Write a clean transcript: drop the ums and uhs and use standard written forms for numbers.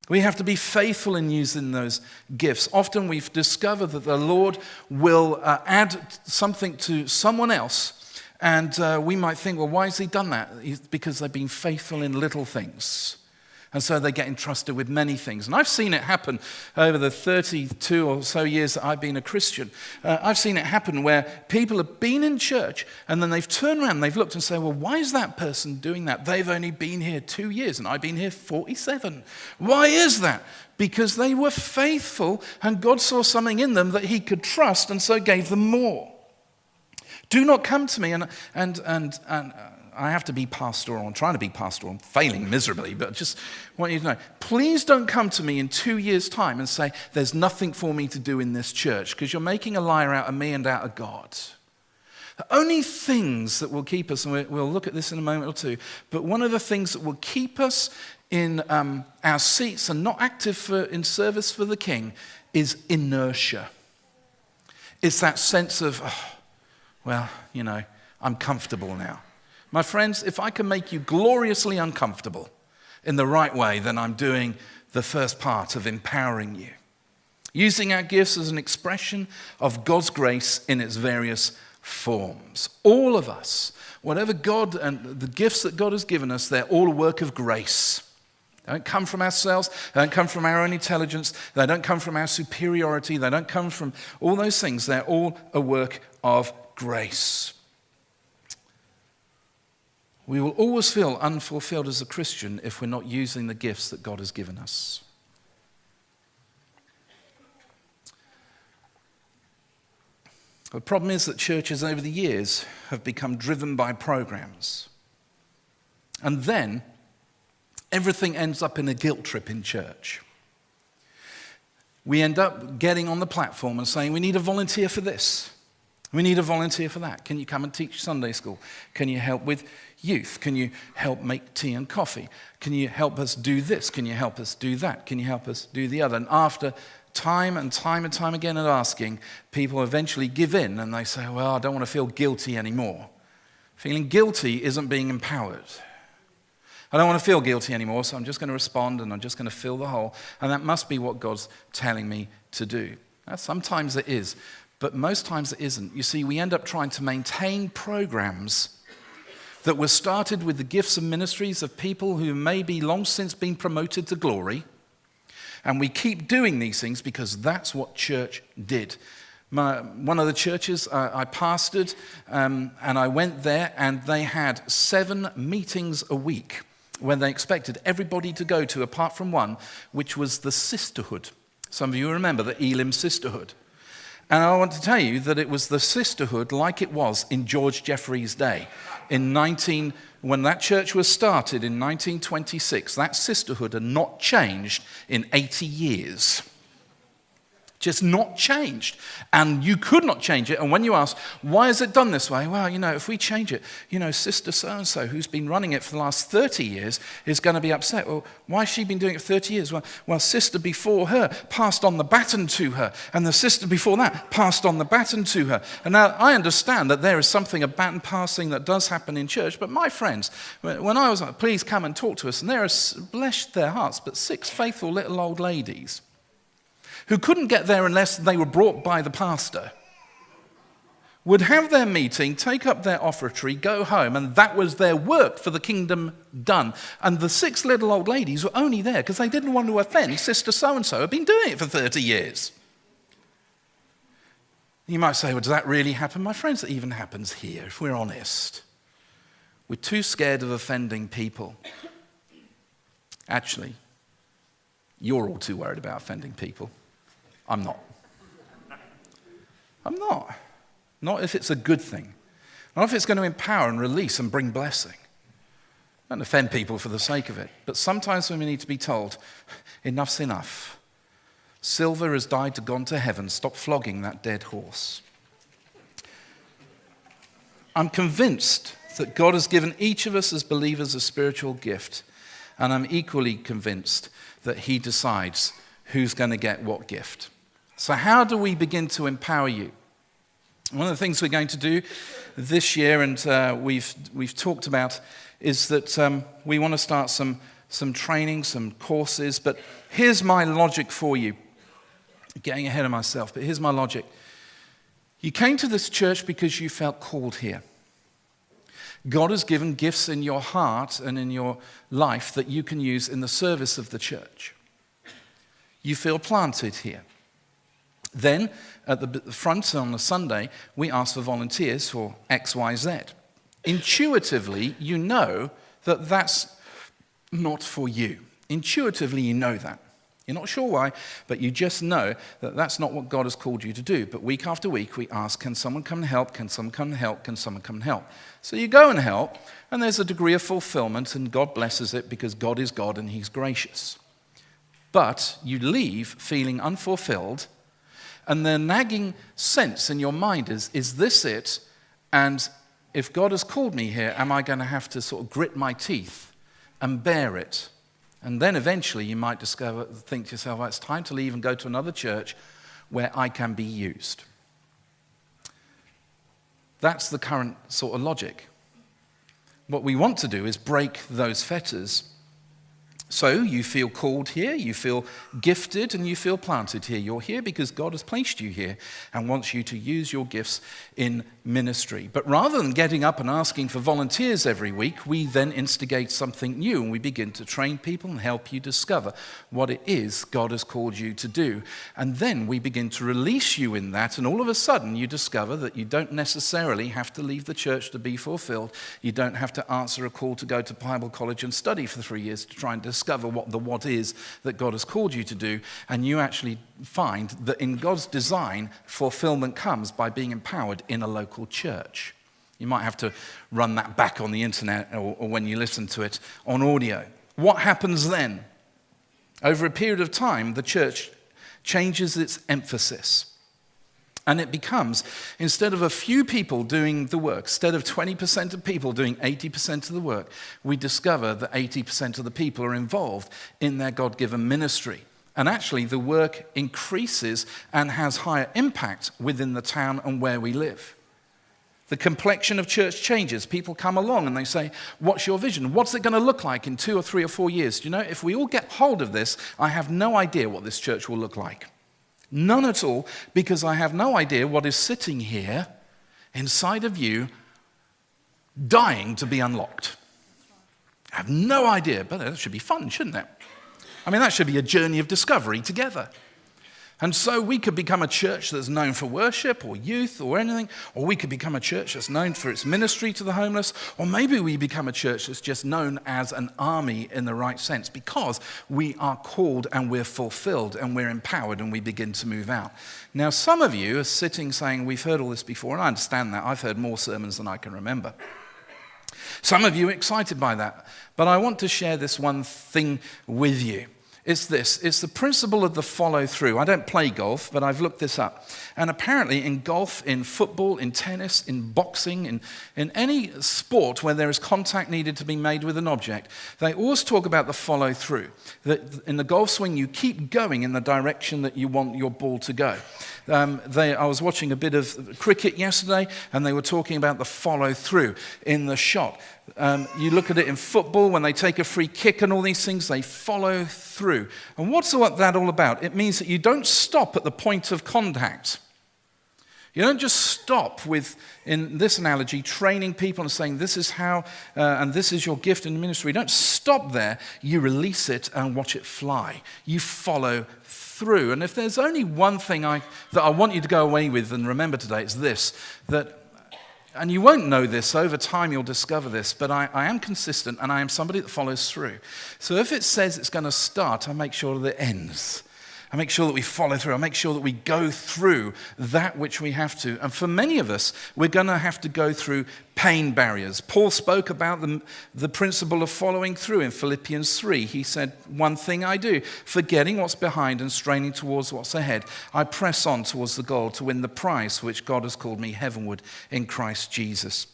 We have to be faithful in using those gifts. Often we've discovered that the Lord will add something to someone else, and we might think, well, why has he done that? It's because they've been faithful in little things. And so they get entrusted with many things. And I've seen it happen over the 32 or so years that I've been a Christian. I've seen it happen where people have been in church and then they've turned around and they've looked and said, well, why is that person doing that? They've only been here 2 years and I've been here 47. Why is that? Because they were faithful and God saw something in them that he could trust and so gave them more. Do not come to me and I have to be pastoral. I'm trying to be pastoral. I'm failing miserably, but just want you to know. Please don't come to me in 2 years' time and say, there's nothing for me to do in this church, because you're making a liar out of me and out of God. The only things that will keep us, and we'll look at this in a moment or two, but one of the things that will keep us in our seats and not active in service for the King is inertia. It's that sense of, I'm comfortable now. My friends, if I can make you gloriously uncomfortable in the right way, then I'm doing the first part of empowering you. Using our gifts as an expression of God's grace in its various forms. All of us, whatever God and the gifts that God has given us, they're all a work of grace. They don't come from ourselves. They don't come from our own intelligence. They don't come from our superiority. They don't come from all those things. They're all a work of grace. We will always feel unfulfilled as a Christian if we're not using the gifts that God has given us. The problem is that churches over the years have become driven by programs. And then everything ends up in a guilt trip in church. We end up getting on the platform and saying, we need a volunteer for this. We need a volunteer for that. Can you come and teach Sunday school? Can you help with youth? Can you help make tea and coffee? Can you help us do this? Can you help us do that? Can you help us do the other? And after time and time again of asking, people eventually give in and they say, well, I don't want to feel guilty anymore. Feeling guilty isn't being empowered. I don't want to feel guilty anymore, so I'm just going to respond and I'm just going to fill the hole. And that must be what God's telling me to do. Now, sometimes it is, but most times it isn't. You see, we end up trying to maintain programs that were started with the gifts and ministries of people who may be long since been promoted to glory. And we keep doing these things because that's what church did. One of the churches I pastored, and I went there, and they had 7 meetings a week when they expected everybody to go to, apart from one, which was the sisterhood. Some of you remember the Elim sisterhood. And I want to tell you that it was the sisterhood like it was in George Jeffrey's day. When that church was started in 1926, that sisterhood had not changed in 80 years. Just not changed. And you could not change it. And when you ask, why is it done this way? Well, if we change it, Sister so-and-so, who's been running it for the last 30 years, is going to be upset. Well, why has she been doing it for 30 years? Well, sister before her passed on the baton to her. And the sister before that passed on the baton to her. And now I understand that there is something, a baton passing that does happen in church. But my friends, when I was like, please come and talk to us. And there are, bless their hearts, but 6 faithful little old ladies who couldn't get there unless they were brought by the pastor, would have their meeting, take up their offertory, go home, and that was their work for the kingdom done. And the 6 little old ladies were only there because they didn't want to offend Sister so-and-so, who had been doing it for 30 years. You might say, well, does that really happen? My friends, it even happens here, if we're honest. We're too scared of offending people. Actually, you're all too worried about offending people. I'm not. I'm not. Not if it's a good thing. Not if it's going to empower and release and bring blessing. Don't offend people for the sake of it. But sometimes when we need to be told, enough's enough. Silver has died to gone to heaven. Stop flogging that dead horse. I'm convinced that God has given each of us as believers a spiritual gift. And I'm equally convinced that he decides who's going to get what gift. So how do we begin to empower you? One of the things we're going to do this year, and we've talked about, is that we want to start some some training, some courses, but here's my logic for you. Getting ahead of myself, but here's my logic. You came to this church because you felt called here. God has given gifts in your heart and in your life that you can use in the service of the church. You feel planted here. Then, at the front on a Sunday, we ask for volunteers for X, Y, Z. Intuitively, you know that that's not for you. Intuitively, you know that. You're not sure why, but you just know that that's not what God has called you to do. But week after week, we ask, can someone come and help? Can someone come and help? Can someone come and help? So you go and help, and there's a degree of fulfillment, and God blesses it because God is God and He's gracious. But you leave feeling unfulfilled, and the nagging sense in your mind is this it? And if God has called me here, am I going to have to sort of grit my teeth and bear it? And then eventually you might think to yourself, well, it's time to leave and go to another church where I can be used. That's the current sort of logic. What we want to do is break those fetters. So you feel called here, you feel gifted, and you feel planted here. You're here because God has placed you here and wants you to use your gifts in ministry. But rather than getting up and asking for volunteers every week, we then instigate something new, and we begin to train people and help you discover what it is God has called you to do. And then we begin to release you in that, and all of a sudden you discover that you don't necessarily have to leave the church to be fulfilled. You don't have to answer a call to go to Bible college and study for 3 years to try and discover what is that God has called you to do, and you actually find that in God's design, fulfillment comes by being empowered in a local church. You might have to run that back on the internet or when you listen to it on audio. What happens then? Over a period of time, the church changes its emphasis. And it becomes, instead of a few people doing the work, instead of 20% of people doing 80% of the work, we discover that 80% of the people are involved in their God-given ministry. And actually, the work increases and has higher impact within the town and where we live. The complexion of church changes. People come along and they say, what's your vision? What's it going to look like in 2 or 3 or 4 years? Do you know, if we all get hold of this, I have no idea what this church will look like. None at all, because I have no idea what is sitting here inside of you dying to be unlocked. I have no idea, but that should be fun, shouldn't it? I mean, that should be a journey of discovery together. And so we could become a church that's known for worship or youth or anything, or we could become a church that's known for its ministry to the homeless, or maybe we become a church that's just known as an army in the right sense, because we are called and we're fulfilled and we're empowered and we begin to move out. Now, some of you are sitting saying, we've heard all this before, and I understand that. I've heard more sermons than I can remember. Some of you are excited by that, but I want to share this one thing with you. It's this. It's the principle of the follow-through. I don't play golf, but I've looked this up. And apparently in golf, in football, in tennis, in boxing, in any sport where there is contact needed to be made with an object, they always talk about the follow-through. That in the golf swing, you keep going in the direction that you want your ball to go. I was watching a bit of cricket yesterday, and they were talking about the follow-through in the shot. You look at it in football, when they take a free kick and all these things, they follow through. And what's that all about? It means that you don't stop at the point of contact. You don't just stop with, in this analogy, training people and saying this is how, and this is your gift in the ministry. You don't stop there. You release it and watch it fly. You follow through. And if there's only one thing that I want you to go away with and remember today, it's this, and you won't know this, over time you'll discover this, but I am consistent and I am somebody that follows through. So if it says it's going to start, I make sure that it ends. I make sure that we follow through. I make sure that we go through that which we have to. And for many of us, we're going to have to go through pain barriers. Paul spoke about the principle of following through in Philippians 3. He said, one thing I do, forgetting what's behind and straining towards what's ahead, I press on towards the goal to win the prize for which God has called me heavenward in Christ Jesus.